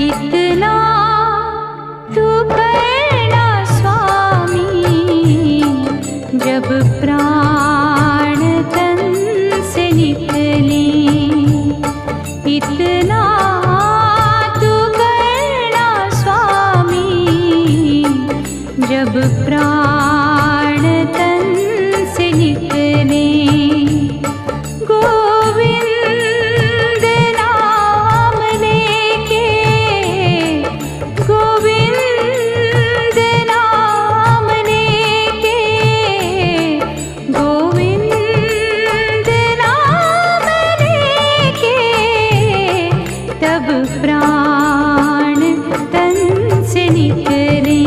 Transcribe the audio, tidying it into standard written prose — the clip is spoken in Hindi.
इतना तू करना स्वामी, जब प्राण तन से निकले। इतना तू करना स्वामी, जब प्राण तन से निकले। गोविंद नाम लेके, गोविंद नाम लेके, गोविंद नाम लेके, तब प्राण तन से निकले।